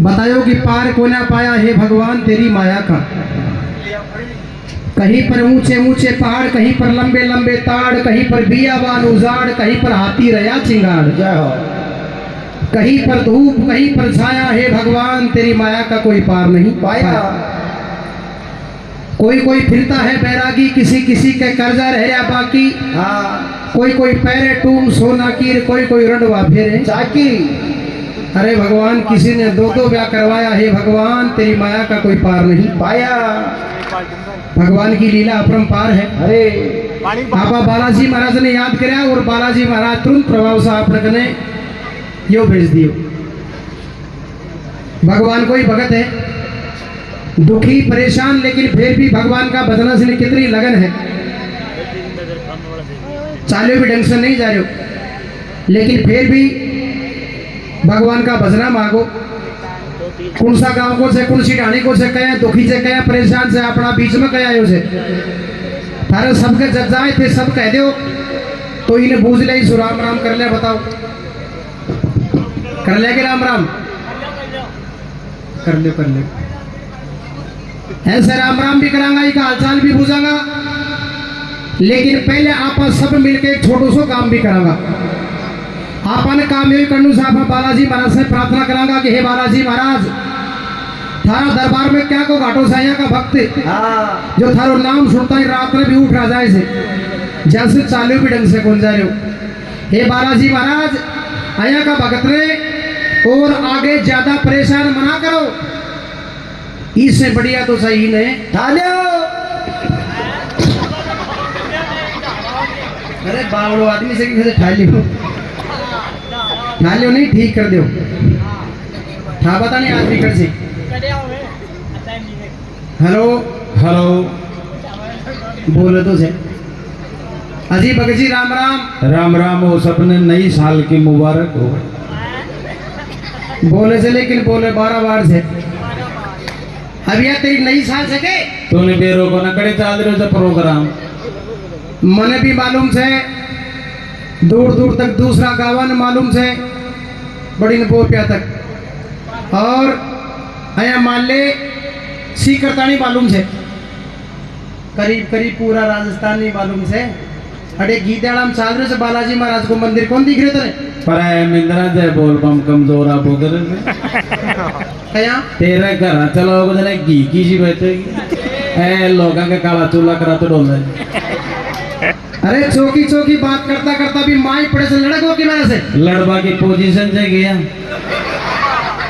बतायो कि पार को ना पाया है भगवान तेरी माया का। कहीं पर ऊंचे ऊंचे पहाड़, कहीं पर लंबे लंबे ताड़, कहीं पर बियाबान उजाड़, कहीं पर हाथी रया चिंगाड़, कहीं पर धूप कहीं पर छाया है भगवान तेरी माया का कोई पार नहीं पाया। कोई कोई फिरता है बैरागी, किसी किसी के कर्जा रह या बाकी। कोई कोई पैरे टूम सोना कीर, कोई कोई रंडवा फेरे चाकी। अरे भगवान किसी ने दो दो ब्याह करवाया है भगवान तेरी माया का कोई पार नहीं पाया। भगवान की लीला अपरंपार है। अरे बाबा बालाजी महाराज ने याद कराया और बालाजी महाराज तुरंत प्रभाव से आप ने यो भेज दियो। भगवान कोई भगत है, दुखी परेशान, लेकिन फिर भी भगवान का भजना से कितनी लगन है। चालो भी ढंग से नहीं जा रहे हो, लेकिन फिर भी भगवान का भजना मांगो। कौन सा गांव को से, कौन सी ढाणी को से कहे, दुखी से कहे, परेशान से, अपना बीच में कहे आयो से थारे सबके जज जाए थे, सब कह दो तो इन्हें बूझ ले सु राम राम कर ले। बताओ कर ले कि राम राम कर ले ऐसे राम राम भी करांगा, एक हालचाल भी पूछांगा, लेकिन पहले आप सब मिलके एक छोटो सो काम भी करांगा। आपने काम यही करने से आप बालाजी महाराज से प्रार्थना करांगा कि हे बालाजी महाराज, थारा दरबार में क्या को घाटो साया का भक्त जो थारो नाम सुनता ही रात में भी उठ रहा जाए से, जैसे चालू भी ढंग से कौन जा रहे हो। हे बालाजी महाराज, आया का भक्त ने और आगे ज्यादा परेशान मना करो, इससे बढ़िया तो सही नहीं ठालो। अरे बावड़ो आदमी से कैसे ठालियो नहीं, ठीक कर दो ठा बता नहीं आदमी कर से। हेलो हेलो बोले तो से अजी भगत जी राम राम। राम राम हो, सबने नई साल की मुबारक हो। बोले से लेकिन बोले 12 बार से। अब यह तेरी नई साल से के तूने बेरो को नकड़े चाल रहे हो प्रोग्राम, मने भी मालूम से, दूर दूर तक दूसरा गावन मालूम से, बड़ी नपोपिया तक, और अया मान ले सीकरतानी मालूम से, करीब करीब पूरा राजस्थान नहीं मालूम से। अरे गीताड़ाम चाल रहे से बालाजी महाराज को मंदिर कौन दिख रहे थे? पर मिंद्रा जय बोल बम कमजोर आप उधर क्या तेरे घर चलो जने घी की सी बैठेगी ए लोगों के काला चूल्हा करा तो डोल। अरे चौकी चौकी बात करता करता भी माई पड़े से लड़को की वजह से लड़वा की पोजीशन से गया।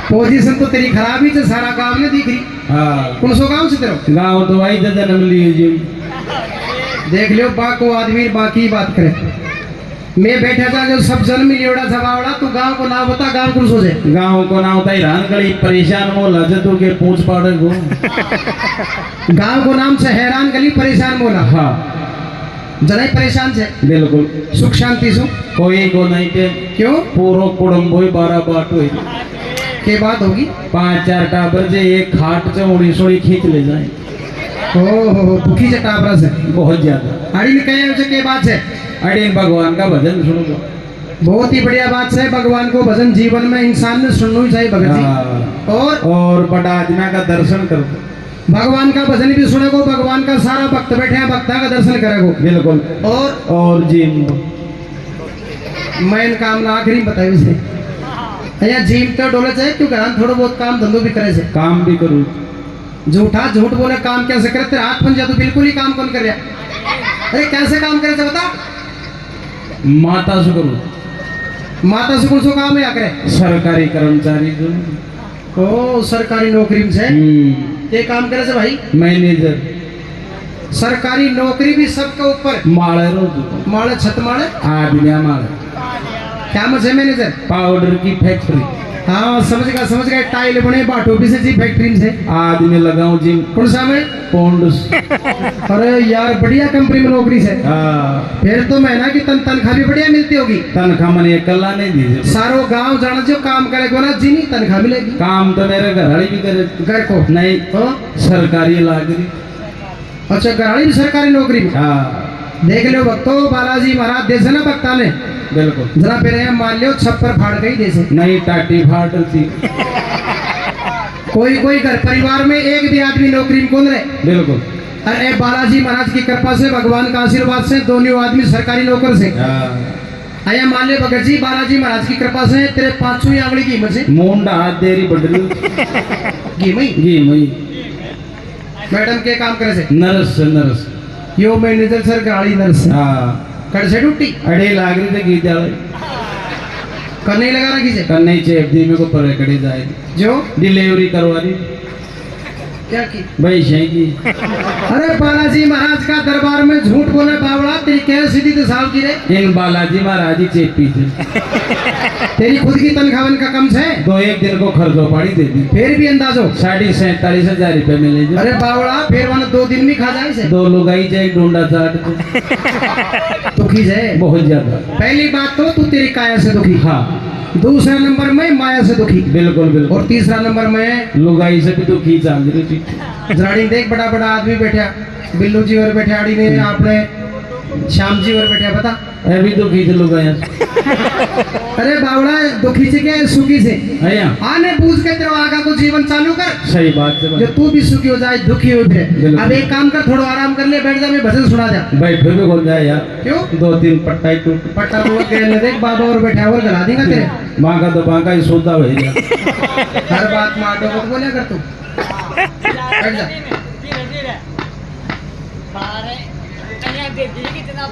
पोजीशन तो तेरी खराब ही से, सारा गांव ने दिख रही। हाँ कौन सो गांव से तेरे गाँव तो वही जन्म लिए जी। देख लियो बाको आदमी बाकी बात करे, मैं बैठा था जो सब जन्म लियोड़ा सवावड़ा, तू गांव को ना बता, गांव कौन सोचे? गाँव को ना होता हैरान गली परेशान मोला जतू के पूछ पाड़े को गांव को नाम से हैरान गली परेशान मोला। हाँ जरा परेशान से बिल्कुल सुख शांति सु कोई को नहीं थे। क्यों पूरो कुड़म्बो 12 बाट हुई के बात होगी? 5-4 टाबर जे एक खाट से उड़ी सोड़ी खींच ले जाए। ओ भूखी से टाबरा से बहुत ज्यादा अड़ी ने कहे उसे के बात है। अरे भगवान का भजन सुनो, बहुत ही बढ़िया बात है। भगवान को भजन जीवन में इंसान ने सुनना ही चाहिए भगत जी। और बड़ा आत्मा का दर्शन करो, भगवान का भजन भी सुने को, भगवान का सारा भक्त बैठे हैं, भक्ता का दर्शन करेगो बिल्कुल। और जी मैं काम ना आखिरी बताई उसे अया जीम तो डोले चाहिए क्यों थोड़ा बहुत काम धंधो भी करे से, काम भी करूँ। झूठा झूठ बोले काम कैसे करे? तेरे हाथ पंजा तो बिल्कुल ही काम कौन कर रहा? अरे कैसे काम करे बता? माता से करूँ। माता से कौन सो काम है करे? सरकारी कर्मचारी जो ओ सरकारी नौकरी से ये काम करे से भाई? मैनेजर सरकारी नौकरी भी सबके ऊपर माले रोज माले छत माले आदमी माले क्या मजे मैनेजर पाउडर की फैक्ट्री। हाँ समझ गया टाइल बने बाटो भी से जी फैक्ट्री से आदमी लगाऊं जी। कौन सा में पोंडस। अरे यार बढ़िया कंपनी में नौकरी से। हाँ फिर तो महीना की तनख्वाह भी बढ़िया मिलती होगी। तनख्वाह मन अकेला नहीं दी सारो गांव जाना जो काम करेगा ना जी नहीं तनख्वाह मिलेगी। काम तो मेरे घराड़ी भी करे। घर को नहीं तो सरकारी लागरी। अच्छा घराड़ी भी सरकारी नौकरी में। हाँ देख लो भक्तो बालाजी महाराज देश ना भक्ता ने बिल्कुल जरा फिर मान लियो छप्पर फाड़ गई जैसे नहीं टाटी फाड़ थी कोई कोई घर परिवार में एक भी आदमी नौकरी में कौन रहे। बिल्कुल। अरे बालाजी महाराज की कृपा से, भगवान का आशीर्वाद से दोनों आदमी सरकारी नौकर से। आया मान ले भगत जी, बालाजी महाराज की कृपा से तेरे 500 आंगली की हिम्मत से मुंडा हाथ देरी बडरी घी मई मैडम के काम करे से नर्स यो मैनेजर सर गाड़ी नर्स हाँ कर से ड्यूटी अड़े लाग रही थे गीत वाले करने लगा रखी से करने चेप दी मेरे को पर कड़ी जाएगी जो डिलीवरी करवा दी क्या की भाई शही की। अरे बालाजी महाराज का दरबार में झूठ बोले बावड़ा, तेरी कह सीधी तो साल की रे। इन बालाजी महाराज ही चेपी थे तेरी खुद की तनख्वाह का कम से दो एक दिन को खर्चो पाड़ी दे दी, फिर भी अंदाजो 47,500 रुपये मिले जो। अरे बावड़ा फिर वन 2 दिन में खा जाए से। 2 लोग आई जाए डोंडा चाट दुखी से बहुत ज्यादा। पहली बात तो तू तेरी काया से दुखी, हाँ दूसरा नंबर में माया से दुखी, बिल्कुल बिल्कुल, और तीसरा नंबर में लुगाई से भी तो खींच आ गई। जराड़ी देख बड़ा बड़ा आदमी बैठा, बिल्लू जी और बैठे आड़ी ने आपने श्याम जी और बैठा पता अभी तो खींच लुगाया। अरे बावड़ा दुखी से क्या है, सुखी से आया आने पूछ के तेरे आगा को जीवन चालू कर, सही बात है जो तू भी सुखी हो जाए दुखी हो फिर। बिल्कुल। अब एक काम कर, थोड़ा आराम कर ले, बैठ जा, मैं भजन सुना जा। भाई फिर भी खोल जाए यार, क्यों 2-3 पट्टा ही टूट पट्टा तो गए देख बाबा और बैठा और गला देगा तेरे। माँ का तो बांका ही सोता भैया। हर बात में आटो को बोले कर तू, बैठ जा। कितना